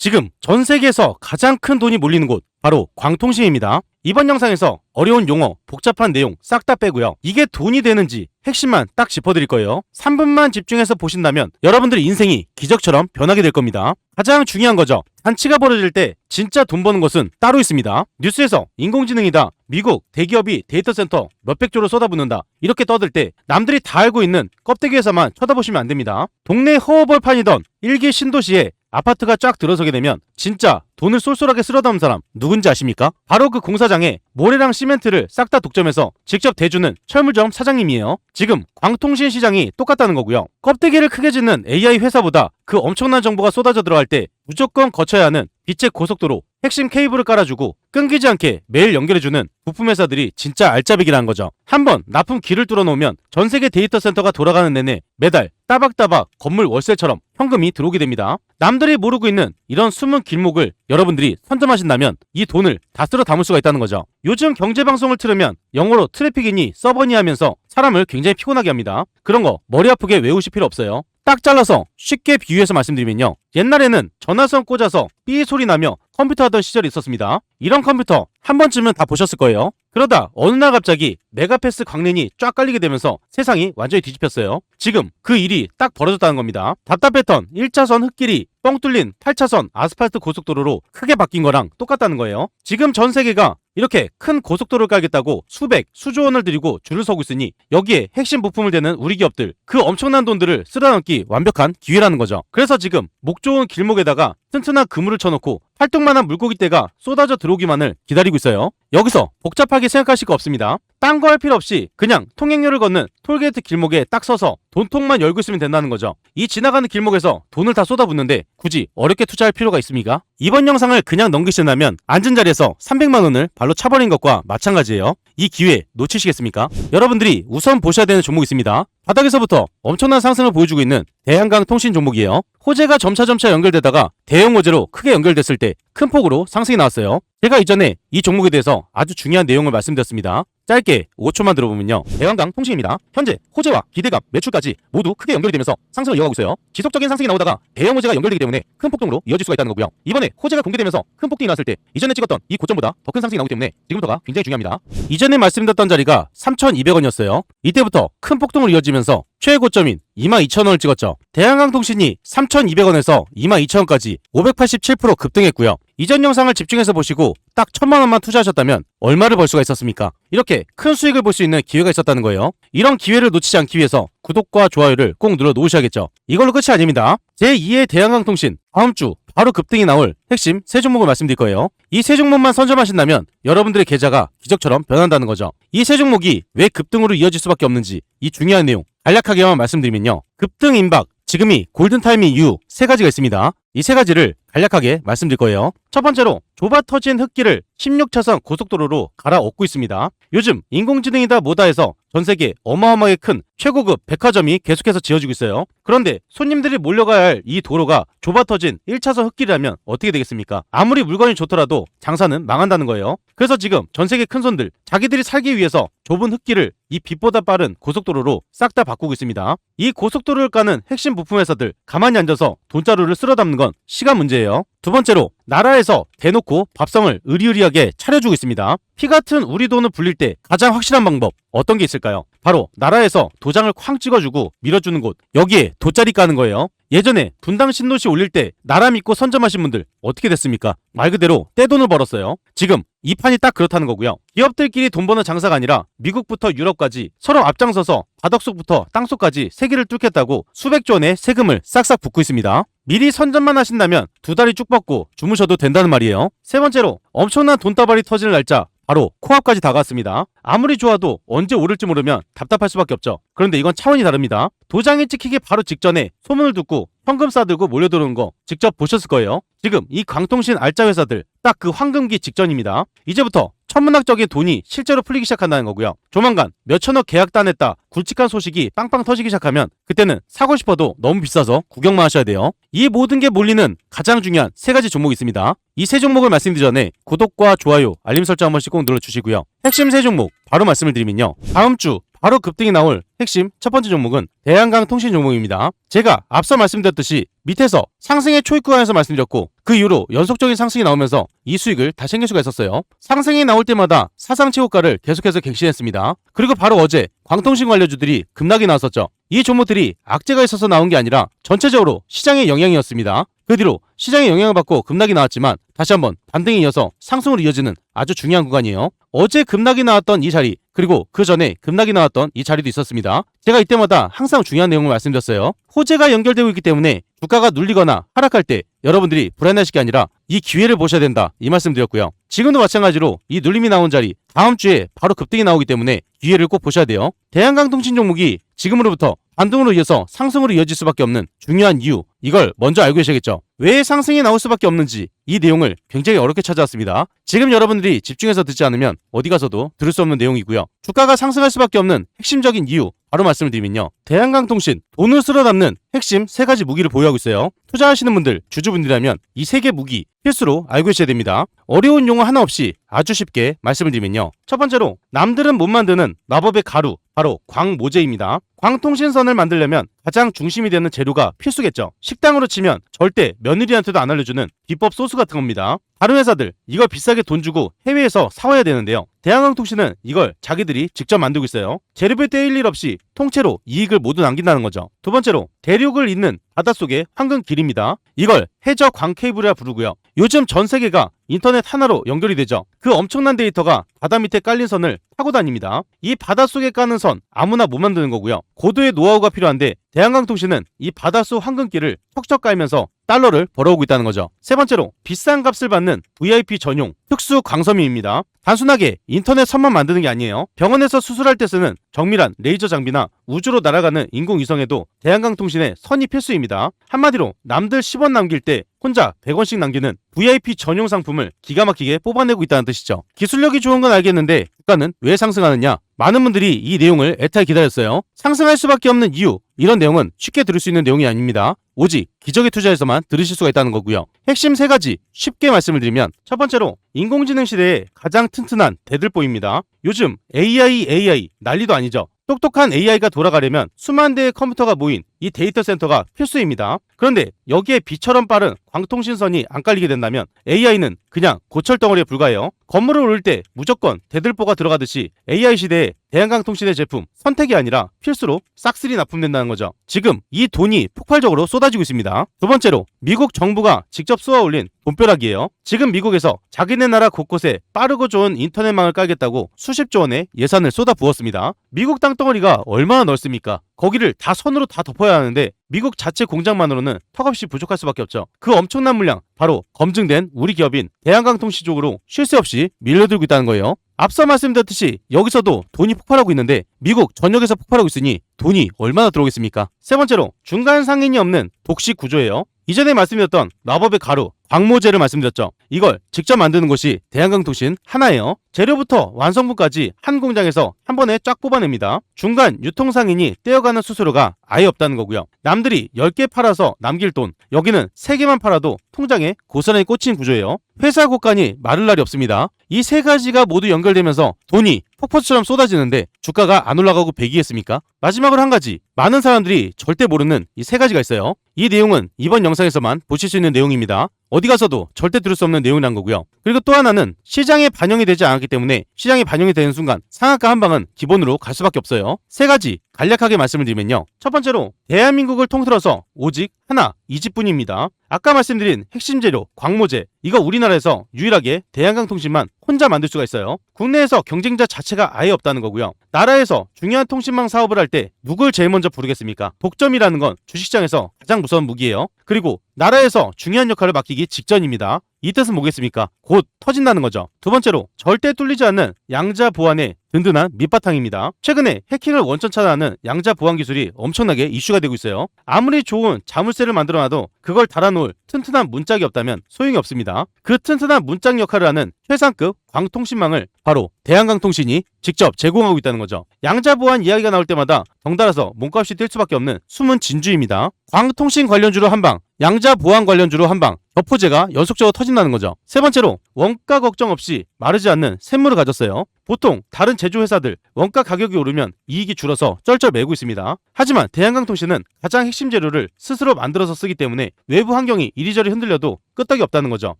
지금 전 세계에서 가장 큰 돈이 몰리는 곳 바로 광통심입니다. 이번 영상에서 어려운 용어, 복잡한 내용 싹 다 빼고요. 이게 돈이 되는지 핵심만 딱 짚어드릴 거예요. 3분만 집중해서 보신다면 여러분들의 인생이 기적처럼 변하게 될 겁니다. 가장 중요한 거죠. 잔치가 벌어질 때 진짜 돈 버는 것은 따로 있습니다. 뉴스에서 인공지능이다, 미국 대기업이 데이터 센터 몇백조로 쏟아붓는다 이렇게 떠들 때 남들이 다 알고 있는 껍데기 회사만 쳐다보시면 안 됩니다. 동네 허허벌판이던 일기 신도시에 아파트가 쫙 들어서게 되면 진짜 돈을 쏠쏠하게 쓸어 담은 사람 누군지 아십니까? 바로 그 공사장에 모래랑 시멘트를 싹 다 독점해서 직접 대주는 철물점 사장님이에요. 지금 광통신 시장이 똑같다는 거고요. 껍데기를 크게 짓는 AI 회사보다 그 엄청난 정보가 쏟아져 들어갈 때 무조건 거쳐야 하는 빛의 고속도로, 핵심 케이블을 깔아주고 끊기지 않게 매일 연결해주는 부품 회사들이 진짜 알짜배기라는 거죠. 한번 납품 길을 뚫어놓으면 전세계 데이터 센터가 돌아가는 내내 매달 따박따박 건물 월세처럼 현금이 들어오게 됩니다. 남들이 모르고 있는 이런 숨은 길목을 여러분들이 선점하신다면 이 돈을 다 쓸어 담을 수가 있다는 거죠. 요즘 경제방송을 틀으면 영어로 트래픽이니 서버니 하면서 사람을 굉장히 피곤하게 합니다. 그런 거 머리 아프게 외우실 필요 없어요. 딱 잘라서 쉽게 비유해서 말씀드리면요. 옛날에는 전화선 꽂아서 삐 소리 나며 컴퓨터 하던 시절이 있었습니다. 이런 컴퓨터 한 번쯤은 다 보셨을 거예요. 그러다 어느 날 갑자기 메가패스 광랜이 쫙 깔리게 되면서 세상이 완전히 뒤집혔어요. 지금 그 일이 딱 벌어졌다는 겁니다. 답답했던 1차선 흙길이 뻥 뚫린 8차선 아스팔트 고속도로로 크게 바뀐 거랑 똑같다는 거예요. 지금 전 세계가 이렇게 큰 고속도로를 깔겠다고 수백, 수조 원을 들이고 줄을 서고 있으니 여기에 핵심 부품을 대는 우리 기업들 그 엄청난 돈들을 쓸어넣기 완벽한 기회라는 거죠. 그래서 지금 목 좋은 길목에다가 튼튼한 그물을 쳐놓고 활동만한 물고기떼가 쏟아져 들어오기만을 기다리고 있어요. 여기서 복잡하게 생각하실 거 없습니다. 딴 거 할 필요 없이 그냥 통행료를 걷는 톨게이트 길목에 딱 서서 돈통만 열고 있으면 된다는 거죠. 이 지나가는 길목에서 돈을 다 쏟아붓는데 굳이 어렵게 투자할 필요가 있습니까? 이번 영상을 그냥 넘기신다면 앉은 자리에서 300만 원을 발로 차버린 것과 마찬가지예요. 이 기회 놓치시겠습니까? 여러분들이 우선 보셔야 되는 종목이 있습니다. 바닥에서부터 엄청난 상승을 보여주고 있는 대한강 통신 종목이에요. 호재가 점차 연결되다가 대형 호재로 크게 연결됐을 때 큰 폭으로 상승이 나왔어요. 제가 이전에 이 종목에 대해서 아주 중요한 내용을 말씀드렸습니다. 짧게 5초만 들어보면요. 대한강 통신입니다. 현재 호재와 기대감, 매출까지 모두 크게 연결이 되면서 상승을 이어가고 있어요. 지속적인 상승이 나오다가 대형 호재가 연결되기 때문에 큰 폭등으로 이어질 수가 있다는 거고요. 이번에 호재가 공개되면서 큰 폭등이 났을 때 이전에 찍었던 이 고점보다 더 큰 상승이 나오기 때문에 지금부터가 굉장히 중요합니다. 이전에 말씀드렸던 자리가 3,200원이었어요. 이때부터 큰 폭등으로 이어지면서 최고점인 22,000원을 찍었죠. 대한강통신이 3,200원에서 22,000원까지 587% 급등했고요. 이전 영상을 집중해서 보시고 딱 1,000만 원만 투자하셨다면 얼마를 벌 수가 있었습니까? 이렇게 큰 수익을 볼 수 있는 기회가 있었다는 거예요. 이런 기회를 놓치지 않기 위해서 구독과 좋아요를 꼭 눌러 놓으셔야겠죠. 이걸로 끝이 아닙니다. 제2의 대한강통신 다음 주 바로 급등이 나올 핵심 세 종목을 말씀드릴 거예요. 이 세 종목만 선점하신다면 여러분들의 계좌가 기적처럼 변한다는 거죠. 이 세 종목이 왜 급등으로 이어질 수밖에 없는지 이 중요한 내용 간략하게만 말씀드리면요. 급등 임박, 지금이 골든타임인 이유 세 가지가 있습니다. 이 세 가지를 간략하게 말씀드릴 거예요. 첫 번째로 좁아 터진 흙길을 16차선 고속도로로 갈아엎고 있습니다. 요즘 인공지능이다 뭐다 해서 전세계 어마어마하게 큰 최고급 백화점이 계속해서 지어지고 있어요. 그런데 손님들이 몰려가야 할 이 도로가 좁아 터진 1차선 흙길이라면 어떻게 되겠습니까? 아무리 물건이 좋더라도 장사는 망한다는 거예요. 그래서 지금 전세계 큰손들 자기들이 살기 위해서 좁은 흙길을 이 빛보다 빠른 고속도로로 싹 다 바꾸고 있습니다. 이 고속도로를 까는 핵심 부품 회사들 가만히 앉아서 돈자루를 쓸어 담는 건 시간 문제예요. 두 번째로 나라에서 대놓고 밥상을 의리의리하게 차려주고 있습니다. 피 같은 우리 돈을 불릴 때 가장 확실한 방법 어떤 게 있을까요? 바로 나라에서 도장을 쾅 찍어주고 밀어주는 곳, 여기에 돗자리 까는 거예요. 예전에 분당 신도시 올릴 때 나라 믿고 선점하신 분들 어떻게 됐습니까? 말 그대로 떼돈을 벌었어요. 지금 이 판이 딱 그렇다는 거고요. 기업들끼리 돈 버는 장사가 아니라 미국부터 유럽까지 서로 앞장서서 바닥속부터 땅속까지 세계를 뚫겠다고 수백조 원의 세금을 싹싹 붓고 있습니다. 미리 선점만 하신다면 두 다리 쭉 뻗고 주무셔도 된다는 말이에요. 세 번째로 엄청난 돈다발이 터질 날짜 바로 코앞까지 다가왔습니다. 아무리 좋아도 언제 오를지 모르면 답답할 수밖에 없죠. 그런데 이건 차원이 다릅니다. 도장이 찍히기 바로 직전에 소문을 듣고 현금 싸들고 몰려들어오는 거 직접 보셨을 거예요. 지금 이 광통신 알짜 회사들 딱 그 황금기 직전입니다. 이제부터 천문학적인 돈이 실제로 풀리기 시작한다는 거고요. 조만간 몇천억 계약 따냈다 굵직한 소식이 빵빵 터지기 시작하면 그때는 사고 싶어도 너무 비싸서 구경만 하셔야 돼요. 이 모든 게 몰리는 가장 중요한 세 가지 종목이 있습니다. 이 세 종목을 말씀드리기 전에 구독과 좋아요, 알림 설정 한 번씩 꼭 눌러주시고요. 핵심 세 종목 바로 말씀을 드리면요. 다음 주 바로 급등이 나올 핵심 첫 번째 종목은 대한강통신 종목입니다. 제가 앞서 말씀드렸듯이 밑에서 상승의 초입 구간에서 말씀드렸고 그 이후로 연속적인 상승이 나오면서 이 수익을 다 챙길 수가 있었어요. 상승이 나올 때마다 사상 최고가를 계속해서 갱신했습니다. 그리고 바로 어제 광통신 관련주들이 급락이 나왔었죠. 이 종목들이 악재가 있어서 나온 게 아니라 전체적으로 시장의 영향이었습니다. 그 뒤로 시장의 영향을 받고 급락이 나왔지만 다시 한번 반등에 이어서 상승으로 이어지는 아주 중요한 구간이에요. 어제 급락이 나왔던 이 자리 그리고 그 전에 급락이 나왔던 이 자리도 있었습니다. 제가 이때마다 항상 중요한 내용을 말씀드렸어요. 호재가 연결되고 있기 때문에 주가가 눌리거나 하락할 때 여러분들이 불안해하실 게 아니라 이 기회를 보셔야 된다 이 말씀 드렸고요. 지금도 마찬가지로 이 눌림이 나온 자리 다음 주에 바로 급등이 나오기 때문에 기회를 꼭 보셔야 돼요. 대한강통신 종목이 지금으로부터 반등으로 이어서 상승으로 이어질 수밖에 없는 중요한 이유 이걸 먼저 알고 계셔야겠죠. 왜 상승이 나올 수밖에 없는지 이 내용을 굉장히 어렵게 찾아왔습니다. 지금 여러분들이 집중해서 듣지 않으면 어디 가서도 들을 수 없는 내용이고요. 주가가 상승할 수밖에 없는 핵심적인 이유 바로 말씀을 드리면요. 대한강통신 돈을 쓸어 담는 핵심 3가지 무기를 보유하고 있어요. 투자하시는 분들, 주주분들이라면 이 3개 무기 필수로 알고 계셔야 됩니다. 어려운 용어 하나 없이 아주 쉽게 말씀을 드리면요. 첫 번째로 남들은 못 만드는 마법의 가루 바로 광모재입니다. 광통신선을 만들려면 가장 중심이 되는 재료가 필수겠죠. 식당으로 치면 절대 며느리한테도 안 알려주는 비법 소스 같은 겁니다. 다른 회사들 이걸 비싸게 돈 주고 해외에서 사와야 되는데요. 대한강통신은 이걸 자기들이 직접 만들고 있어요. 재료비 떼일 일 없이 통째로 이익을 모두 남긴다는 거죠. 두 번째로 대륙을 잇는 바닷속의 황금길입니다. 이걸 해저 광케이블이라 부르고요. 요즘 전 세계가 인터넷 하나로 연결이 되죠. 그 엄청난 데이터가 바다 밑에 깔린 선을 타고 다닙니다. 이 바닷속에 까는 선 아무나 못 만드는 거고요. 고도의 노하우가 필요한데 대한강통신은 이 바닷속 황금길을 척척 깔면서 달러를 벌어오고 있다는 거죠. 세 번째로 비싼 값을 받는 VIP 전용 특수 광섬유입니다. 단순하게 인터넷 선만 만드는 게 아니에요. 병원에서 수술할 때 쓰는 정밀한 레이저 장비나 우주로 날아가는 인공위성에도 대한강통신의 선이 필수입니다. 한마디로 남들 10원 남길 때 혼자 100원씩 남기는 VIP 전용 상품을 기가 막히게 뽑아내고 있다는 뜻이죠. 기술력이 좋은 건 알겠는데 주가는 왜 상승하느냐? 많은 분들이 이 내용을 애타게 기다렸어요. 상승할 수밖에 없는 이유 이런 내용은 쉽게 들을 수 있는 내용이 아닙니다. 오직 기적의 투자에서만 들으실 수가 있다는 거고요. 핵심 3가지 쉽게 말씀을 드리면 첫 번째로 인공지능 시대에 가장 튼튼한 대들보입니다. 요즘 AI 난리도 아니죠. 똑똑한 AI가 돌아가려면 수만 대의 컴퓨터가 모인 이 데이터 센터가 필수입니다. 그런데 여기에 비처럼 빠른 광통신선이 안 깔리게 된다면 AI는 그냥 고철덩어리에 불과해요. 건물을 오를 때 무조건 대들보가 들어가듯이 AI 시대에 대한강통신의 제품 선택이 아니라 필수로 싹쓸이 납품된다는 거죠. 지금 이 돈이 폭발적으로 쏟아지고 있습니다. 두 번째로 미국 정부가 직접 쏘아 올린 돈벼락이에요. 지금 미국에서 자기네 나라 곳곳에 빠르고 좋은 인터넷망을 깔겠다고 수십조 원의 예산을 쏟아 부었습니다. 미국 땅덩어리가 얼마나 넓습니까? 거기를 다 선으로 다 덮어야 하는데 미국 자체 공장만으로는 턱없이 부족할 수밖에 없죠. 그 엄청난 물량 바로 검증된 우리 기업인 대한강통신 쪽으로 쉴 새 없이 밀려들고 있다는 거예요. 앞서 말씀드렸듯이 여기서도 돈이 폭발하고 있는데 미국 전역에서 폭발하고 있으니 돈이 얼마나 들어오겠습니까? 세 번째로 중간 상인이 없는 독식 구조예요. 이전에 말씀드렸던 마법의 가루 광모재를 말씀드렸죠. 이걸 직접 만드는 곳이 대한강통신 하나예요. 재료부터 완성분까지 한 공장에서 한 번에 쫙 뽑아냅니다. 중간 유통상인이 떼어가는 수수료가 아예 없다는 거고요. 남들이 10개 팔아서 남길 돈 여기는 3개만 팔아도 통장에 고스란히 꽂힌 구조예요. 회사 곳간이 마를 날이 없습니다. 이 3가지가 모두 연결되면서 돈이 폭포수처럼 쏟아지는데 주가가 안 올라가고 배기겠습니까? 마지막으로 한 가지 많은 사람들이 절대 모르는 이 3가지가 있어요. 이 내용은 이번 영상에서만 보실 수 있는 내용입니다. 어디 가서도 절대 들을 수 없는 내용이란 거고요. 그리고 또 하나는 시장에 반영이 되지 않았기 때문에 시장에 반영이 되는 순간 상한가 한 방은 기본으로 갈 수밖에 없어요. 3가지 간략하게 말씀을 드리면요. 첫 번째로 대한민국을 통틀어서 오직 하나 이 집뿐입니다. 아까 말씀드린 핵심 재료 광모재 이거 우리나라에서 유일하게 대한강통신만 혼자 만들 수가 있어요. 국내에서 경쟁자 자체가 아예 없다는 거고요. 나라에서 중요한 통신망 사업을 할 때 누굴 제일 먼저 부르겠습니까? 독점이라는 건 주식시장에서 가장 무서운 무기예요. 그리고 나라에서 중요한 역할을 맡기기 직전입니다. 이 뜻은 뭐겠습니까? 곧 터진다는 거죠. 두 번째로 절대 뚫리지 않는 양자 보안의 든든한 밑바탕입니다. 최근에 해킹을 원천 차단하는 양자 보안 기술이 엄청나게 이슈가 되고 있어요. 아무리 좋은 자물쇠를 만들어놔도 그걸 달아놓을 튼튼한 문짝이 없다면 소용이 없습니다. 그 튼튼한 문짝 역할을 하는 최상급 광통신망을 바로 대한강통신이 직접 제공하고 있다는 거죠. 양자보안 이야기가 나올 때마다 덩달아서 몸값이 뛸 수밖에 없는 숨은 진주입니다. 광통신 관련주로 한방, 양자보안 관련주로 한방, 격포제가 연속적으로 터진다는 거죠. 세 번째로 원가 걱정 없이 마르지 않는 샘물을 가졌어요. 보통 다른 제조회사들 원가 가격이 오르면 이익이 줄어서 쩔쩔 매고 있습니다. 하지만 대한강통신은 가장 핵심 재료를 스스로 만들어서 쓰기 때문에 외부 환경이 이리저리 흔들려도 끄떡이 없다는 거죠.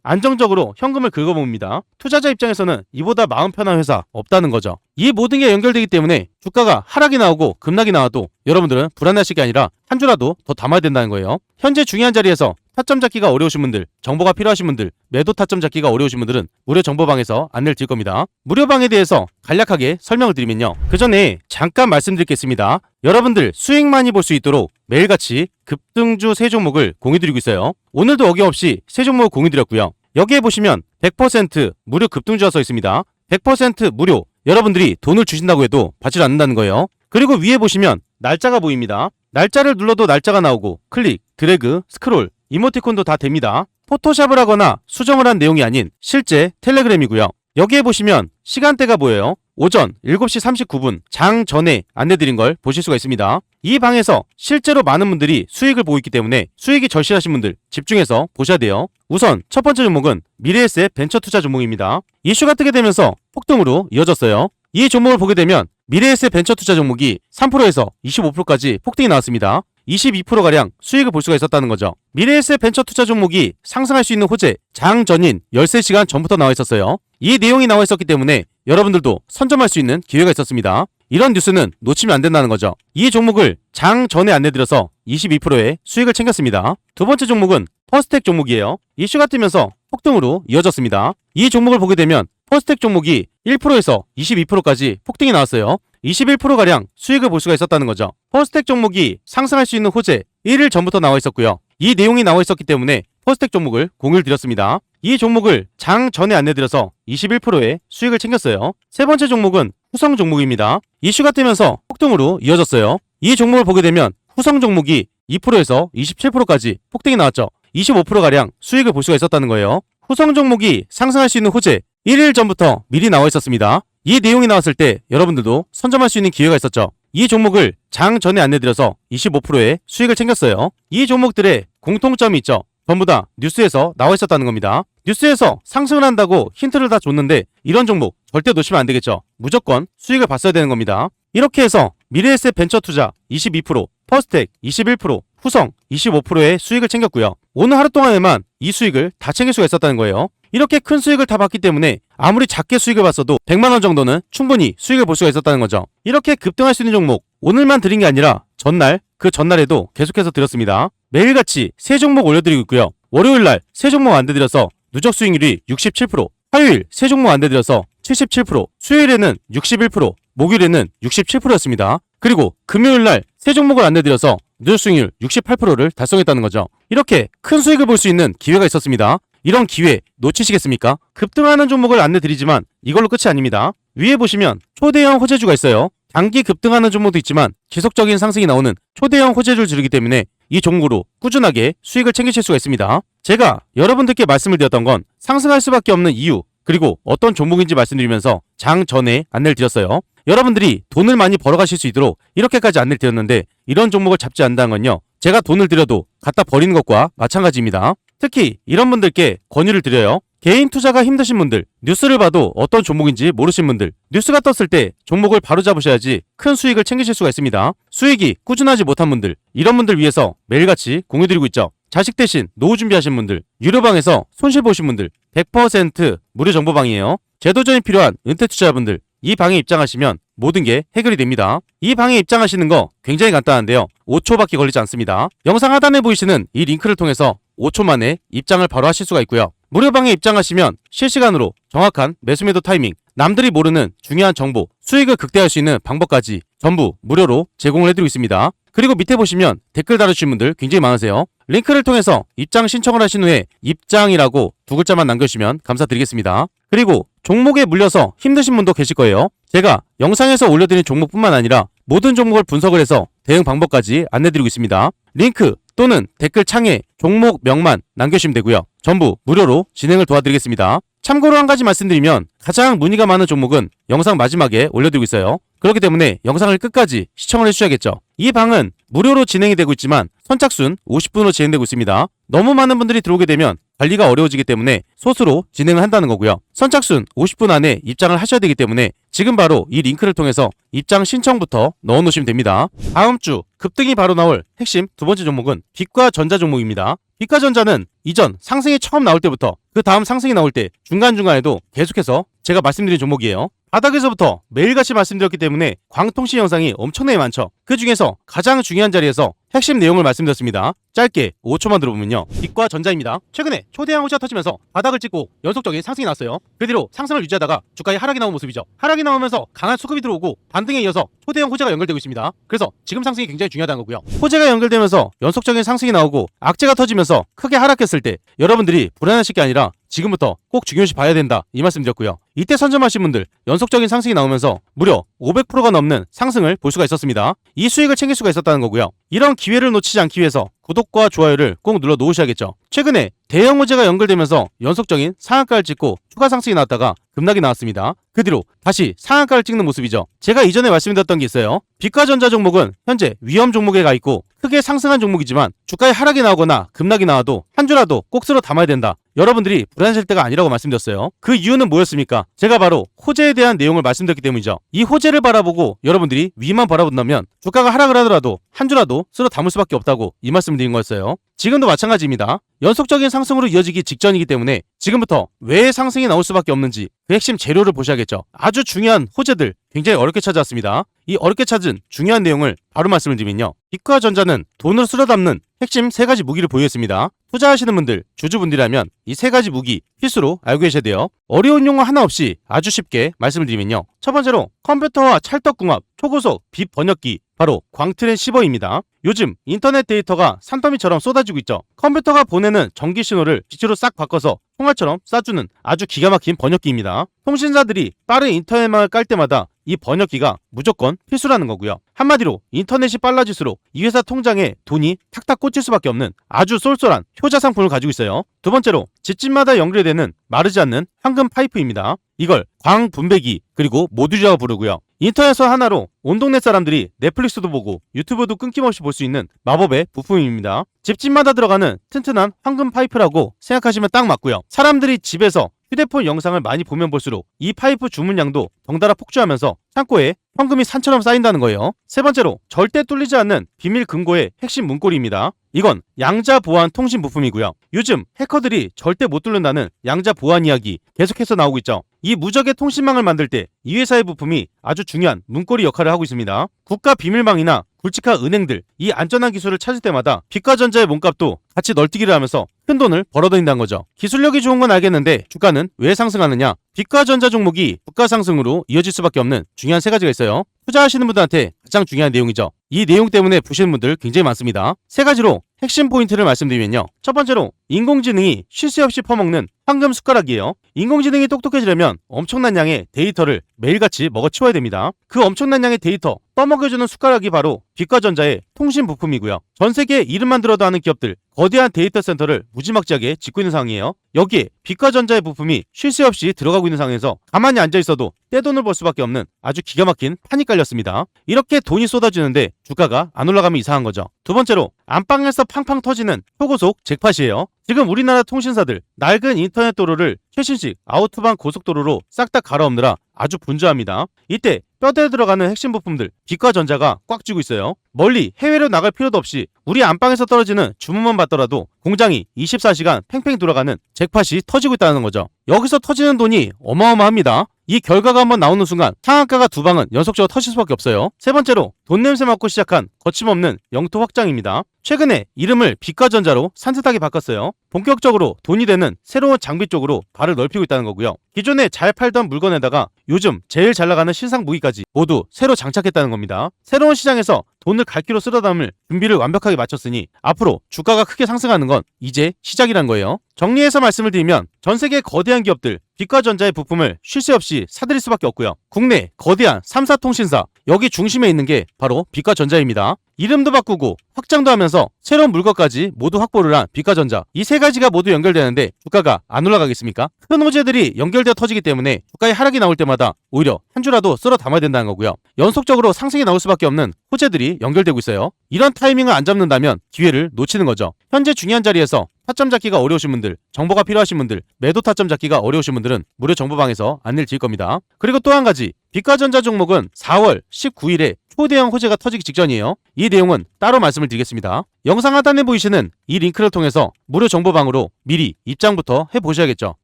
안정적으로 현금을 긁어봅니다. 투자자 입장에서는 이보다 마음 편한 회사 없다는 거죠. 이 모든 게 연결되기 때문에 주가가 하락이 나오고 급락이 나와도 여러분들은 불안해하실 게 아니라 한 주라도 더 담아야 된다는 거예요. 현재 중요한 자리에서 타점 잡기가 어려우신 분들, 정보가 필요하신 분들, 매도 타점 잡기가 어려우신 분들은 무료 정보방에서 안내를 드릴 겁니다. 무료방에 대해서 간략하게 설명을 드리면요. 그 전에 잠깐 말씀드리겠습니다. 여러분들 수익 많이 볼 수 있도록 매일같이 급등주 세 종목을 공유드리고 있어요. 오늘도 어김없이 세 종목을 공유드렸고요. 여기에 보시면 100% 무료 급등주가 써 있습니다. 100% 무료. 여러분들이 돈을 주신다고 해도 받지 않는다는 거예요. 그리고 위에 보시면 날짜가 보입니다. 날짜를 눌러도 날짜가 나오고 클릭, 드래그, 스크롤, 이모티콘도 다 됩니다. 포토샵을 하거나 수정을 한 내용이 아닌 실제 텔레그램이고요. 여기에 보시면 시간대가 보여요. 오전 7시 39분 장 전에 안내드린 걸 보실 수가 있습니다. 이 방에서 실제로 많은 분들이 수익을 보고 있기 때문에 수익이 절실하신 분들 집중해서 보셔야 돼요. 우선 첫 번째 종목은 미래에셋 벤처투자 종목입니다. 이슈가 뜨게 되면서 폭등으로 이어졌어요. 이 종목을 보게 되면 미래에셋 벤처투자 종목이 3%에서 25%까지 폭등이 나왔습니다. 22%가량 수익을 볼 수가 있었다는 거죠. 미래에셋 벤처투자 종목이 상승할 수 있는 호재 장 전인 13시간 전부터 나와 있었어요. 이 내용이 나와 있었기 때문에 여러분들도 선점할 수 있는 기회가 있었습니다. 이런 뉴스는 놓치면 안 된다는 거죠. 이 종목을 장 전에 안내드려서 22%의 수익을 챙겼습니다. 두 번째 종목은 퍼스텍 종목이에요. 이슈가 뜨면서 폭등으로 이어졌습니다. 이 종목을 보게 되면 퍼스텍 종목이 1%에서 22%까지 폭등이 나왔어요. 21%가량 수익을 볼 수가 있었다는 거죠. 퍼스텍 종목이 상승할 수 있는 호재 1일 전부터 나와 있었고요. 이 내용이 나와 있었기 때문에 퍼스텍 종목을 공유를 드렸습니다. 이 종목을 장 전에 안내드려서 21%의 수익을 챙겼어요. 세 번째 종목은 후성 종목입니다. 이슈가 뜨면서 폭등으로 이어졌어요. 이 종목을 보게 되면 후성 종목이 2%에서 27%까지 폭등이 나왔죠. 25%가량 수익을 볼 수가 있었다는 거예요. 후성 종목이 상승할 수 있는 호재 1일 전부터 미리 나와 있었습니다. 이 내용이 나왔을 때 여러분들도 선점할 수 있는 기회가 있었죠. 이 종목을 장 전에 안내드려서 25%의 수익을 챙겼어요. 이 종목들의 공통점이 있죠. 전부 다 뉴스에서 나와 있었다는 겁니다. 뉴스에서 상승을 한다고 힌트를 다 줬는데 이런 종목 절대 놓치면 안 되겠죠. 무조건 수익을 봤어야 되는 겁니다. 이렇게 해서 미래에셋 벤처투자 22%, 퍼스텍 21%, 후성 25%의 수익을 챙겼고요. 오늘 하루 동안에만 이 수익을 다 챙길 수가 있었다는 거예요. 이렇게 큰 수익을 다 봤기 때문에 아무리 작게 수익을 봤어도 100만원 정도는 충분히 수익을 볼 수가 있었다는 거죠. 이렇게 급등할 수 있는 종목 오늘만 드린 게 아니라 전날, 그 전날에도 계속해서 드렸습니다. 매일같이 세 종목 올려드리고 있고요. 월요일날 세 종목 안내드려서 누적 수익률이 67%, 화요일 세 종목 안내드려서 77%, 수요일에는 61%, 목요일에는 67%였습니다. 그리고 금요일날 세 종목을 안내드려서 누적 수익률 68%를 달성했다는 거죠. 이렇게 큰 수익을 볼 수 있는 기회가 있었습니다. 이런 기회 놓치시겠습니까? 급등하는 종목을 안내드리지만 이걸로 끝이 아닙니다. 위에 보시면 초대형 호재주가 있어요. 단기 급등하는 종목도 있지만 지속적인 상승이 나오는 초대형 호재주를 지르기 때문에 이 종목으로 꾸준하게 수익을 챙기실 수가 있습니다. 제가 여러분들께 말씀을 드렸던 건 상승할 수밖에 없는 이유 그리고 어떤 종목인지 말씀드리면서 장 전에 안내를 드렸어요. 여러분들이 돈을 많이 벌어가실 수 있도록 이렇게까지 안내를 드렸는데 이런 종목을 잡지 않는다는 건요. 제가 돈을 들여도 갖다 버리는 것과 마찬가지입니다. 특히 이런 분들께 권유를 드려요. 개인 투자가 힘드신 분들, 뉴스를 봐도 어떤 종목인지 모르신 분들, 뉴스가 떴을 때 종목을 바로 잡으셔야지 큰 수익을 챙기실 수가 있습니다. 수익이 꾸준하지 못한 분들, 이런 분들 위해서 매일같이 공유드리고 있죠. 자식 대신 노후 준비하신 분들, 유료방에서 손실 보신 분들, 100% 무료 정보방이에요. 제도전이 필요한 은퇴 투자자분들, 이 방에 입장하시면 모든 게 해결이 됩니다. 이 방에 입장하시는 거 굉장히 간단한데요. 5초밖에 걸리지 않습니다. 영상 하단에 보이시는 이 링크를 통해서 5초 만에 입장을 바로 하실 수가 있고요. 무료방에 입장하시면 실시간으로 정확한 매수매도 타이밍, 남들이 모르는 중요한 정보, 수익을 극대화할 수 있는 방법까지 전부 무료로 제공을 해드리고 있습니다. 그리고 밑에 보시면 댓글 달아주신 분들 굉장히 많으세요. 링크를 통해서 입장 신청을 하신 후에 입장이라고 두 글자만 남겨주시면 감사드리겠습니다. 그리고 종목에 물려서 힘드신 분도 계실 거예요. 제가 영상에서 올려드린 종목뿐만 아니라 모든 종목을 분석을 해서 대응 방법까지 안내드리고 있습니다. 링크 또는 댓글 창에 종목명만 남겨주시면 되고요. 전부 무료로 진행을 도와드리겠습니다. 참고로 한 가지 말씀드리면 가장 문의가 많은 종목은 영상 마지막에 올려드리고 있어요. 그렇기 때문에 영상을 끝까지 시청을 해주셔야겠죠. 이 방은 무료로 진행이 되고 있지만 선착순 50분으로 진행되고 있습니다. 너무 많은 분들이 들어오게 되면 관리가 어려워지기 때문에 소수로 진행을 한다는 거고요. 선착순 50분 안에 입장을 하셔야 되기 때문에 지금 바로 이 링크를 통해서 입장 신청부터 넣어놓으시면 됩니다. 다음 주 급등이 바로 나올 핵심 두 번째 종목은 빛과전자 종목입니다. 빛과전자는 이전 상승이 처음 나올 때부터 그 다음 상승이 나올 때 중간중간에도 계속해서 제가 말씀드린 종목이에요. 바닥에서부터 매일같이 말씀드렸기 때문에 광통신 영상이 엄청나게 많죠. 그 중에서 가장 중요한 자리에서 핵심 내용을 말씀드렸습니다. 짧게 5초만 들어보면요. 빛과전자입니다. 최근에 초대형 호재가 터지면서 바닥을 찍고 연속적인 상승이 나왔어요. 그 뒤로 상승을 유지하다가 주가에 하락이 나온 모습이죠. 하락이 나오면서 강한 수급이 들어오고 반등에 이어서 초대형 호재가 연결되고 있습니다. 그래서 지금 상승이 굉장히 중요하다는 거고요. 호재가 연결되면서 연속적인 상승이 나오고 악재가 터지면서 크게 하락했을 때 여러분들이 불안하실 게 아니라 지금부터 꼭 중요시 봐야 된다 이 말씀 드렸고요. 이때 선점하신 분들 연속적인 상승이 나오면서 무려 500%가 넘는 상승을 볼 수가 있었습니다. 이 수익을 챙길 수가 있었다는 거고요. 이런 기회를 놓치지 않기 위해서 구독과 좋아요를 꼭 눌러 놓으셔야겠죠. 최근에 대형 호재가 연결되면서 연속적인 상한가를 찍고 추가 상승이 나왔다가 급락이 나왔습니다. 그 뒤로 다시 상한가를 찍는 모습이죠. 제가 이전에 말씀드렸던 게 있어요. 빛과전자 종목은 현재 위험 종목에 가 있고 크게 상승한 종목이지만 주가에 하락이 나오거나 급락이 나와도 한 주라도 꼭 쓸어 담아야 된다. 여러분들이 불안하실 때가 아니라고 말씀드렸어요. 그 이유는 뭐였습니까? 제가 바로 호재에 대한 내용을 말씀드렸기 때문이죠. 이 호재를 바라보고 여러분들이 위만 바라본다면 주가가 하락을 하더라도 한 주라도 쓸어 담을 수밖에 없다고 이 말씀 드린 거였어요. 지금도 마찬가지입니다. 연속적인 상승으로 이어지기 직전이기 때문에 지금부터 왜 상승이 나올 수밖에 없는지 그 핵심 재료를 보셔야겠죠. 아주 중요한 호재들 굉장히 어렵게 찾아왔습니다. 이 어렵게 찾은 중요한 내용을 바로 말씀을 드리면요. 빛과전자는 돈을 쓸어 담는 핵심 3가지 무기를 보유했습니다. 투자하시는 분들, 주주분들이라면 이 3가지 무기 필수로 알고 계셔야 돼요. 어려운 용어 하나 없이 아주 쉽게 말씀을 드리면요. 첫 번째로 컴퓨터와 찰떡궁합, 초고속 빛 번역기, 바로 광트렌 시버입니다. 요즘 인터넷 데이터가 산더미처럼 쏟아지고 있죠. 컴퓨터가 보내는 전기 신호를 빛으로 싹 바꿔서 총알처럼 쏴주는 아주 기가 막힌 번역기입니다. 통신사들이 빠른 인터넷망을 깔 때마다 이 번역기가 무조건 필수라는 거고요. 한마디로 인터넷이 빨라질수록 이 회사 통장에 돈이 탁탁 꽂힐 수밖에 없는 아주 쏠쏠한 효자 상품을 가지고 있어요. 두 번째로 집집마다 연결되는 마르지 않는 황금 파이프입니다. 이걸 광분배기 그리고 모듈이라고 부르고요. 인터넷선 하나로 온 동네 사람들이 넷플릭스도 보고 유튜브도 끊김없이 볼 수 있는 마법의 부품입니다. 집집마다 들어가는 튼튼한 황금 파이프라고 생각하시면 딱 맞고요. 사람들이 집에서 휴대폰 영상을 많이 보면 볼수록 이 파이프 주문량도 덩달아 폭주하면서 창고에 현금이 산처럼 쌓인다는 거예요. 세 번째로 절대 뚫리지 않는 비밀 금고의 핵심 문고리입니다. 이건 양자 보안 통신 부품이고요. 요즘 해커들이 절대 못 뚫는다는 양자 보안 이야기 계속해서 나오고 있죠. 이 무적의 통신망을 만들 때 이 회사의 부품이 아주 중요한 문고리 역할을 하고 있습니다. 국가 비밀망이나 굵직한 은행들 이 안전한 기술을 찾을 때마다 빛과전자의 몸값도 같이 널뛰기를 하면서 큰 돈을 벌어들인다는 거죠. 기술력이 좋은 건 알겠는데 주가는 왜 상승하느냐? 빛과전자 종목이 주가 상승으로 이어질 수밖에 없는 중요한 3가지가 있어요. 투자하시는 분들한테 가장 중요한 내용이죠. 이 내용 때문에 보시는 분들 굉장히 많습니다. 3가지로 핵심 포인트를 말씀드리면요. 첫 번째로 인공지능이 쉴 새 없이 퍼먹는 황금 숟가락이에요. 인공지능이 똑똑해지려면 엄청난 양의 데이터를 매일같이 먹어치워야 됩니다. 그 엄청난 양의 데이터 떠먹여주는 숟가락이 바로 빛과전자의 통신 부품이고요. 전 세계 이름만 들어도 아는 기업들 거대한 데이터 센터를 무지막지하게 짓고 있는 상황이에요. 여기에 빛과전자의 부품이 쉴 새 없이 들어가고 있는 상황에서 가만히 앉아있어도 떼돈을 벌 수밖에 없는 아주 기가 막힌 판이 깔렸습니다. 이렇게 돈이 쏟아지는데 주가가 안 올라가면 이상한 거죠. 두 번째로 안방에서 팡팡 터지는 초고속 잭팟이에요. 지금 우리나라 통신사들 낡은 인터넷 도로를 최신식 아우토반 고속도로로 싹 다 갈아엎느라 아주 분주합니다. 이때 뼈대에 들어가는 핵심 부품들 빛과전자가 꽉 쥐고 있어요. 멀리 해외로 나갈 필요도 없이 우리 안방에서 떨어지는 주문만 받더라도 공장이 24시간 팽팽 돌아가는 잭팟이 터지고 있다는 거죠. 여기서 터지는 돈이 어마어마합니다. 이 결과가 한번 나오는 순간 상한가가 2방은 연속적으로 터질 수밖에 없어요. 세 번째로 돈 냄새 맡고 시작한 거침없는 영토 확장입니다. 최근에 이름을 빛과전자로 산뜻하게 바꿨어요. 본격적으로 돈이 되는 새로운 장비 쪽으로 발을 넓히고 있다는 거고요. 기존에 잘 팔던 물건에다가 요즘 제일 잘 나가는 신상 무기까지 모두 새로 장착했다는 겁니다. 새로운 시장에서 돈을 갈기로 쓸어 담을 준비를 완벽하게 마쳤으니 앞으로 주가가 크게 상승하는 건 이제 시작이란 거예요. 정리해서 말씀을 드리면 전 세계 거대한 기업들 빛과전자의 부품을 쉴 새 없이 사들일 수밖에 없고요. 국내 거대한 3사 통신사 여기 중심에 있는 게 바로 빛과전자입니다. 이름도 바꾸고 확장도 하면서 새로운 물건까지 모두 확보를 한 비과전자. 이 세 가지가 모두 연결되는데 주가가 안 올라가겠습니까? 큰 호재들이 연결되어 터지기 때문에 주가의 하락이 나올 때마다 오히려 한 주라도 쓸어 담아야 된다는 거고요. 연속적으로 상승이 나올 수밖에 없는 호재들이 연결되고 있어요. 이런 타이밍을 안 잡는다면 기회를 놓치는 거죠. 현재 중요한 자리에서 타점 잡기가 어려우신 분들, 정보가 필요하신 분들, 매도 타점 잡기가 어려우신 분들은 무료 정보방에서 안내를 드릴 겁니다. 그리고 또 한 가지, 비과전자 종목은 4월 19일에 초대형 호재가 터지기 직전이에요. 이 내용은 따로 말씀을 드리겠습니다. 영상 하단에 보이시는 이 링크를 통해서 무료 정보방으로 미리 입장부터 해보셔야겠죠.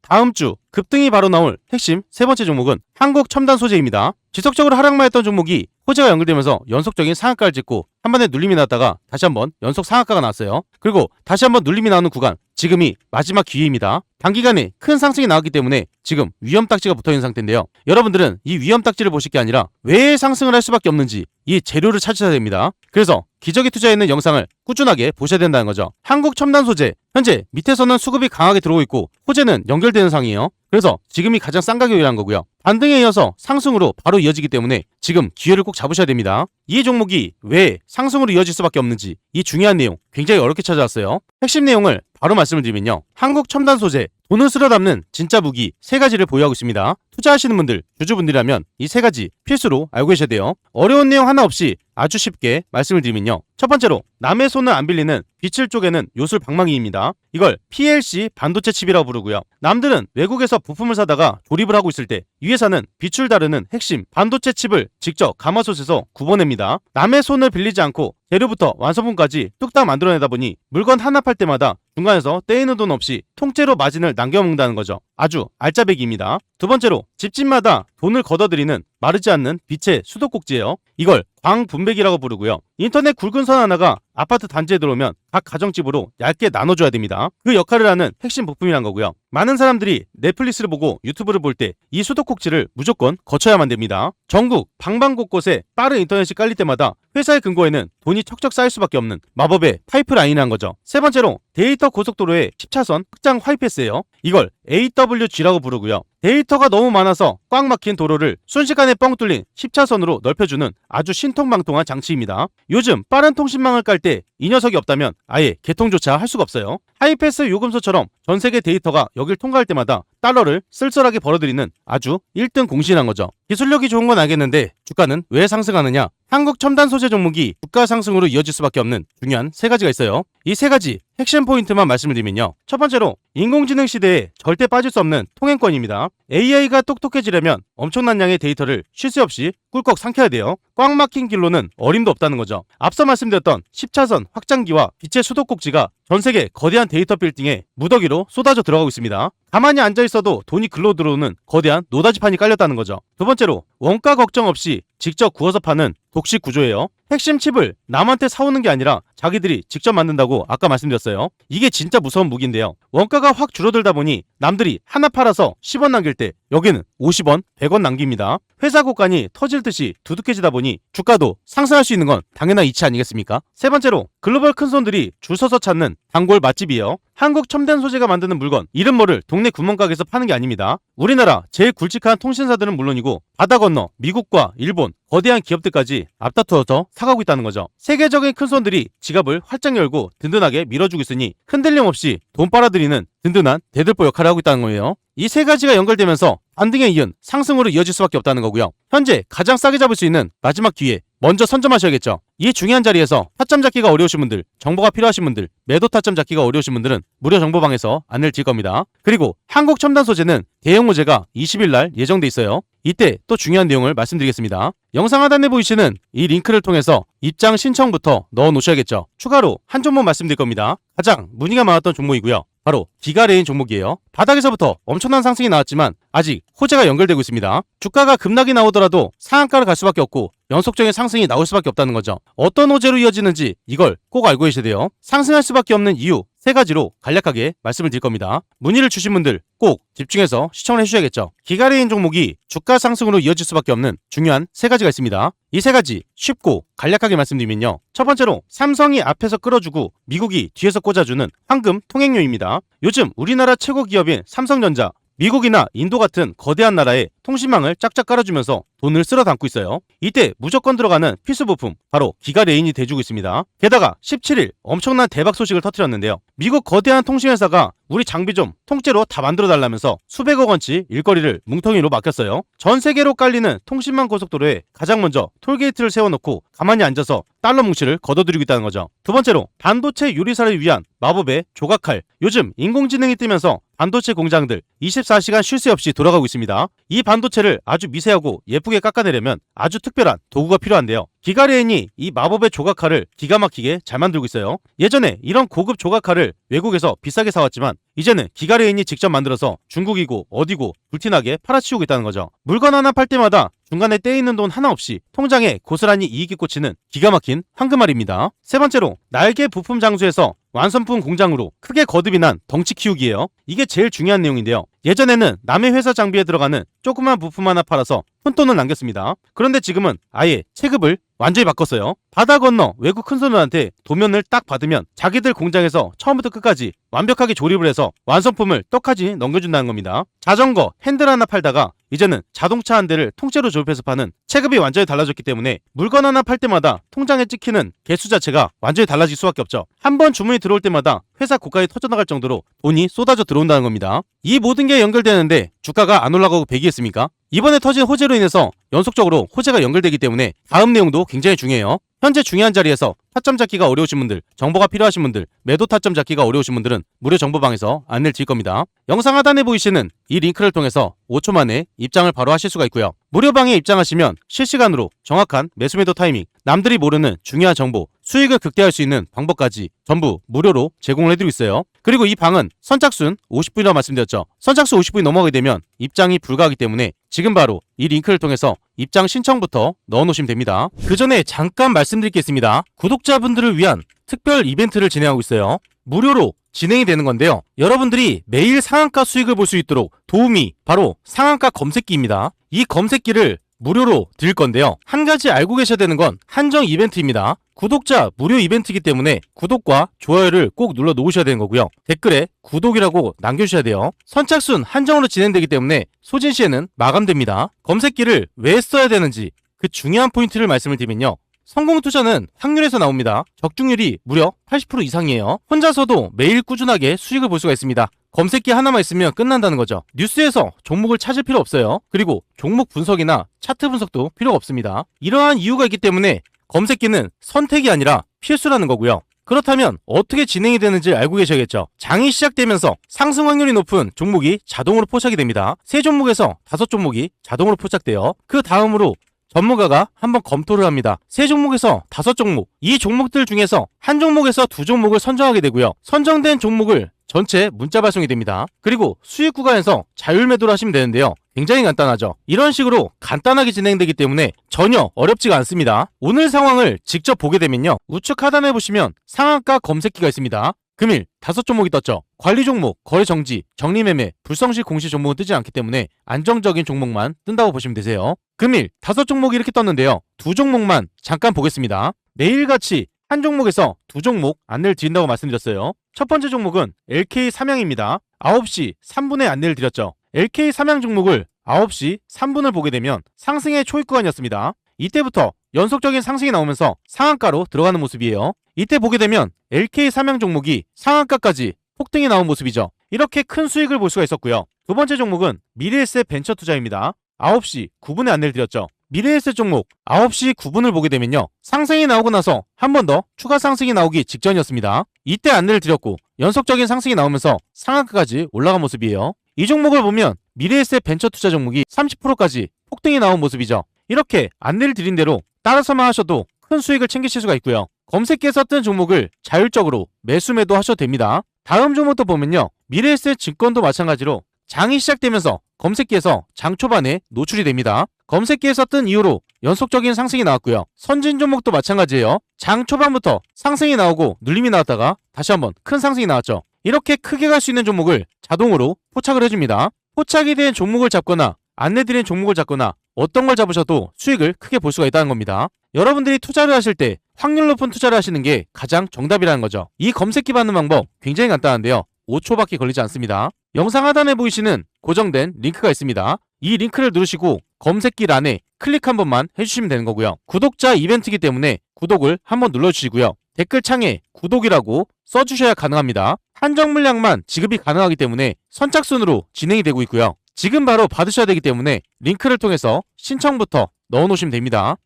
다음 주 급등이 바로 나올 핵심 세 번째 종목은 한국첨단소재입니다. 지속적으로 하락만 했던 종목이 호재가 연결되면서 연속적인 상한가를 찍고 한 번에 눌림이 났다가 다시 한번 연속 상한가가 났어요. 그리고 다시 한번 눌림이 나오는 구간, 지금이 마지막 기회입니다. 단기간에 큰 상승이 나왔기 때문에 지금 위험딱지가 붙어있는 상태인데요. 여러분들은 이 위험딱지를 보실 게 아니라 왜 상승을 할 수밖에 없는지 이 재료를 찾으셔야 됩니다. 그래서 기적이 투자에 있는 영상을 꾸준하게 보셔야 된다는 거죠. 한국첨단소재, 현재 밑에서는 수급이 강하게 들어오고 있고 호재는 연결되는 상이에요. 그래서 지금이 가장 싼 가격이라는 거고요. 반등에 이어서 상승으로 바로 이어지기 때문에 지금 기회를 꼭 잡으셔야 됩니다. 이 종목이 왜 상승으로 이어질 수밖에 없는지 이 중요한 내용 굉장히 어렵게 찾아왔어요. 핵심 내용을 바로 말씀을 드리면요. 한국첨단소재, 돈을 쓸어 담는 진짜 무기 세 가지를 보유하고 있습니다. 투자하시는 분들, 주주분들이라면 이 세 가지 필수로 알고 계셔야 돼요. 어려운 내용 하나 없이 아주 쉽게 말씀을 드리면요. 첫 번째로 남의 손을 안 빌리는 빛을 쪼개는 요술 방망이입니다. 이걸 PLC 반도체 칩이라고 부르고요. 남들은 외국에서 부품을 사다가 조립을 하고 있을 때 이 회사는 빛을 다루는 핵심 반도체 칩을 직접 가마솥에서 굽어냅니다. 남의 손을 빌리지 않고 재료부터 완성품까지 뚝딱 만들어내다 보니 물건 하나 팔 때마다 중간에서 떼이는 돈 없이 통째로 마진을 남겨먹는다는 거죠. 아주 알짜배기입니다. 두 번째로 집집마다 돈을 걷어들이는 마르지 않는 빛의 수도꼭지예요. 이걸 광분배기라고 부르고요. 인터넷 굵은 선 하나가 아파트 단지에 들어오면 각 가정집으로 얇게 나눠줘야 됩니다. 그 역할을 하는 핵심 부품이란 거고요. 많은 사람들이 넷플릭스를 보고 유튜브를 볼 때 이 수도꼭지를 무조건 거쳐야만 됩니다. 전국 방방곳곳에 빠른 인터넷이 깔릴 때마다 회사의 근거에는 돈이 척척 쌓일 수밖에 없는 마법의 파이프라인이란 거죠. 세 번째로 데이터 고속도로의 10차선 확장 하이패스예요. 이걸 AWG라고 부르고요. 데이터가 너무 많아서 꽉 막힌 도로를 순식간에 뻥 뚫린 10차선으로 넓혀주는 아주 신통방통한 장치입니다. 요즘 빠른 통신망을 깔 때 이 녀석이 없다면 아예 개통조차 할 수가 없어요. 하이패스 요금소처럼 전 세계 데이터가 여길 통과할 때마다 달러를 쓸쓸하게 벌어들이는 아주 1등 공신한 거죠. 기술력이 좋은 건 알겠는데 주가는 왜 상승하느냐? 한국 첨단 소재 종목이 주가 상승으로 이어질 수밖에 없는 중요한 세 가지가 있어요. 이 세 가지 핵심 포인트만 말씀을 드리면요. 첫 번째로 인공지능 시대에 절대 빠질 수 없는 통행권입니다. AI가 똑똑해지려면 엄청난 양의 데이터를 쉴 새 없이 꿀꺽 삼켜야 돼요. 꽉 막힌 길로는 어림도 없다는 거죠. 앞서 말씀드렸던 10차선 확장기와 빛의 수도꼭지가 전 세계 거대한 데이터 빌딩에 무더기로 쏟아져 들어가고 있습니다. 가만히 앉아 있어도 돈이 글로 들어오는 거대한 노다지판이 깔렸다는 거죠. 두 번째로 원가 걱정 없이 직접 구워서 파는 독식 구조예요. 핵심 칩을 남한테 사오는 게 아니라 자기들이 직접 만든다고 아까 말씀드렸어요. 이게 진짜 무서운 무기인데요. 원가가 확 줄어들다 보니 남들이 하나 팔아서 10원 남길 때 여기는 50원, 100원 남깁니다. 회사 고간이 터질 듯이 두둑해지다 보니 주가도 상승할 수 있는 건 당연한 이치 아니겠습니까? 세 번째로 글로벌 큰손들이 줄 서서 찾는 단골 맛집이에요. 한국 첨단 소재가 만드는 물건, 이름 모를 동네 구멍가게에서 파는 게 아닙니다. 우리나라 제일 굵직한 통신사들은 물론이고 바다 건너 미국과 일본, 거대한 기업들까지 앞다투어서 사가고 있다는 거죠. 세계적인 큰손들이 지갑을 활짝 열고 든든하게 밀어주고 있으니 흔들림 없이 돈 빨아들이는 든든한 대들보 역할을 하고 있다는 거예요. 이 세 가지가 연결되면서 반등에 이은 상승으로 이어질 수밖에 없다는 거고요. 현재 가장 싸게 잡을 수 있는 마지막 기회 먼저 선점하셔야겠죠. 이 중요한 자리에서 타점 잡기가 어려우신 분들, 정보가 필요하신 분들, 매도 타점 잡기가 어려우신 분들은 무료 정보방에서 안내를 드릴 겁니다. 그리고 한국 첨단 소재는 대형 호재가 20일 날 예정돼 있어요. 이때 또 중요한 내용을 말씀드리겠습니다. 영상 하단에 보이시는 이 링크를 통해서 입장 신청부터 넣어 놓으셔야겠죠. 추가로 한 종목 말씀드릴 겁니다. 가장 문의가 많았던 종목이고요. 바로 기가레인 종목이에요. 바닥에서부터 엄청난 상승이 나왔지만 아직 호재가 연결되고 있습니다. 주가가 급락이 나오더라도 상한가를 갈 수밖에 없고 연속적인 상승이 나올 수밖에 없다는 거죠. 어떤 호재로 이어지는지 이걸 꼭 알고 계셔야 돼요. 상승할 수밖에 없는 이유 세 가지로 간략하게 말씀을 드릴 겁니다. 문의를 주신 분들 꼭 집중해서 시청을 해주셔야겠죠. 기가레인 종목이 주가 상승으로 이어질 수밖에 없는 중요한 세 가지가 있습니다. 이 세 가지 쉽고 간략하게 말씀드리면요. 첫 번째로 삼성이 앞에서 끌어주고 미국이 뒤에서 꽂아주는 황금 통행료입니다. 요즘 우리나라 최고 기업인 삼성전자, 미국이나 인도 같은 거대한 나라의 통신망을 짝짝 깔아주면서 돈을 쓸어 담고 있어요. 이때 무조건 들어가는 필수 부품 바로 기가 레인이 돼주고 있습니다. 게다가 17일 엄청난 대박 소식을 터뜨렸는데요. 미국 거대한 통신회사가 우리 장비 좀 통째로 다 만들어 달라면서 수백억 원치 일거리를 뭉텅이로 맡겼어요. 전 세계로 깔리는 통신망 고속도로에 가장 먼저 톨게이트를 세워놓고 가만히 앉아서 달러 뭉치를 걷어들이고 있다는 거죠. 두 번째로 반도체 요리사를 위한 마법의 조각칼. 요즘 인공지능이 뜨면서 반도체 공장들 24시간 쉴 새 없이 돌아가고 있습니다. 이 반도체를 아주 미세하고 예쁘게 깎아내려면 아주 특별한 도구가 필요한데요. 기가레인이 이 마법의 조각칼을 기가 막히게 잘 만들고 있어요. 예전에 이런 고급 조각칼을 외국에서 비싸게 사왔지만 이제는 기가레인이 직접 만들어서 중국이고 어디고 불티나게 팔아치우고 있다는 거죠. 물건 하나 팔 때마다 중간에 떼이는 돈 하나 없이 통장에 고스란히 이익이 꽂히는 기가 막힌 황금알입니다. 세 번째로 날개 부품 장수에서 완성품 공장으로 크게 거듭이 난 덩치 키우기예요. 이게 제일 중요한 내용인데요. 예전에는 남의 회사 장비에 들어가는 조그만 부품 하나 팔아서 푼돈을 남겼습니다. 그런데 지금은 아예 체급을 완전히 바꿨어요. 바다 건너 외국 큰손들한테 도면을 딱 받으면 자기들 공장에서 처음부터 끝까지 완벽하게 조립을 해서 완성품을 떡하니 넘겨준다는 겁니다. 자전거 핸들 하나 팔다가 이제는 자동차 한 대를 통째로 조립해서 파는 체급이 완전히 달라졌기 때문에 물건 하나 팔 때마다 통장에 찍히는 개수 자체가 완전히 달라질 수밖에 없죠. 한 번 주문이 들어올 때마다 회사 고가에 터져나갈 정도로 돈이 쏟아져 들어온다는 겁니다. 이 모든 게 연결되는데 주가가 안 올라가고 배기했습니까? 이번에 터진 호재로 인해서 연속적으로 호재가 연결되기 때문에 다음 내용도 굉장히 중요해요. 현재 중요한 자리에서 타점 잡기가 어려우신 분들, 정보가 필요하신 분들, 매도 타점 잡기가 어려우신 분들은 무료 정보방에서 안내를 드릴 겁니다. 영상 하단에 보이시는 이 링크를 통해서 5초 만에 입장을 바로 하실 수가 있고요. 무료방에 입장하시면 실시간으로 정확한 매수매도 타이밍, 남들이 모르는 중요한 정보, 수익을 극대화할 수 있는 방법까지 전부 무료로 제공을 해드리고 있어요. 그리고 이 방은 선착순 50분이라고 말씀드렸죠. 선착순 50분이 넘어가게 되면 입장이 불가하기 때문에 지금 바로 이 링크를 통해서 입장 신청부터 넣어놓으시면 됩니다. 그 전에 잠깐 말씀드릴 게 있습니다. 구독자분들을 위한 특별 이벤트를 진행하고 있어요. 무료로 진행이 되는 건데요. 여러분들이 매일 상한가 수익을 볼 수 있도록 도움이 바로 상한가 검색기입니다. 이 검색기를 무료로 드릴 건데요. 한 가지 알고 계셔야 되는 건 한정 이벤트입니다. 구독자 무료 이벤트이기 때문에 구독과 좋아요를 꼭 눌러 놓으셔야 되는 거고요. 댓글에 구독이라고 남겨주셔야 돼요. 선착순 한정으로 진행되기 때문에 소진 시에는 마감됩니다. 검색기를 왜 써야 되는지 그 중요한 포인트를 말씀을 드리면요. 성공 투자는 확률에서 나옵니다. 적중률이 무려 80% 이상이에요. 혼자서도 매일 꾸준하게 수익을 볼 수가 있습니다. 검색기 하나만 있으면 끝난다는 거죠. 뉴스에서 종목을 찾을 필요 없어요. 그리고 종목 분석이나 차트 분석도 필요가 없습니다. 이러한 이유가 있기 때문에 검색기는 선택이 아니라 필수라는 거고요. 그렇다면 어떻게 진행이 되는지 알고 계셔야겠죠. 장이 시작되면서 상승 확률이 높은 종목이 자동으로 포착이 됩니다. 3종목에서 5종목이 자동으로 포착돼요. 그 다음으로 전문가가 한번 검토를 합니다. 3종목에서 5종목, 이 종목들 중에서 한 종목에서 2종목을 선정하게 되고요. 선정된 종목을 전체 문자 발송이 됩니다. 그리고 수익 구간에서 자율 매도를 하시면 되는데요. 굉장히 간단하죠. 이런 식으로 간단하게 진행되기 때문에 전혀 어렵지가 않습니다. 오늘 상황을 직접 보게 되면요. 우측 하단에 보시면 상한가 검색기가 있습니다. 금일 5종목이 떴죠. 관리 종목, 거래 정지, 정리매매, 불성실 공시 종목은 뜨지 않기 때문에 안정적인 종목만 뜬다고 보시면 되세요. 금일 5종목이 이렇게 떴는데요. 2종목만 잠깐 보겠습니다. 내일같이 한 종목에서 2종목 안내를 드린다고 말씀드렸어요. 첫 번째 종목은 LK 삼양입니다. 9시 3분에 안내를 드렸죠. LK 삼양 종목을 9시 3분을 보게 되면 상승의 초입 구간이었습니다. 이때부터 연속적인 상승이 나오면서 상한가로 들어가는 모습이에요. 이때 보게 되면 LK 삼양 종목이 상한가까지 폭등이 나온 모습이죠. 이렇게 큰 수익을 볼 수가 있었고요. 두 번째 종목은 미래에셋 벤처 투자입니다. 9시 9분에 안내를 드렸죠. 미래에셋 종목 9시 9분을 보게 되면요. 상승이 나오고 나서 한 번 더 추가 상승이 나오기 직전이었습니다. 이때 안내를 드렸고 연속적인 상승이 나오면서 상한가까지 올라간 모습이에요. 이 종목을 보면 미래에셋 벤처 투자 종목이 30%까지 폭등이 나온 모습이죠. 이렇게 안내를 드린 대로 따라서만 하셔도 큰 수익을 챙기실 수가 있고요. 검색기에 썼던 종목을 자율적으로 매수 매도 하셔도 됩니다. 다음 종목도 보면요. 미래에셋 증권도 마찬가지로 장이 시작되면서 검색기에서 장 초반에 노출이 됩니다. 검색기에 썼던 이후로 연속적인 상승이 나왔고요. 선진 종목도 마찬가지예요. 장 초반부터 상승이 나오고 눌림이 나왔다가 다시 한번 큰 상승이 나왔죠. 이렇게 크게 갈 수 있는 종목을 자동으로 포착을 해줍니다. 포착이 된 종목을 잡거나 안내드린 종목을 잡거나 어떤 걸 잡으셔도 수익을 크게 볼 수가 있다는 겁니다. 여러분들이 투자를 하실 때 확률 높은 투자를 하시는 게 가장 정답이라는 거죠. 이 검색기 받는 방법 굉장히 간단한데요. 5초밖에 걸리지 않습니다. 영상 하단에 보이시는 고정된 링크가 있습니다. 이 링크를 누르시고 검색길 안에 클릭 한 번만 해주시면 되는 거고요. 구독자 이벤트이기 때문에 구독을 한번 눌러주시고요. 댓글창에 구독이라고 써주셔야 가능합니다. 한정 물량만 지급이 가능하기 때문에 선착순으로 진행이 되고 있고요. 지금 바로 받으셔야 되기 때문에 링크를 통해서 신청부터 넣어놓으시면 됩니다.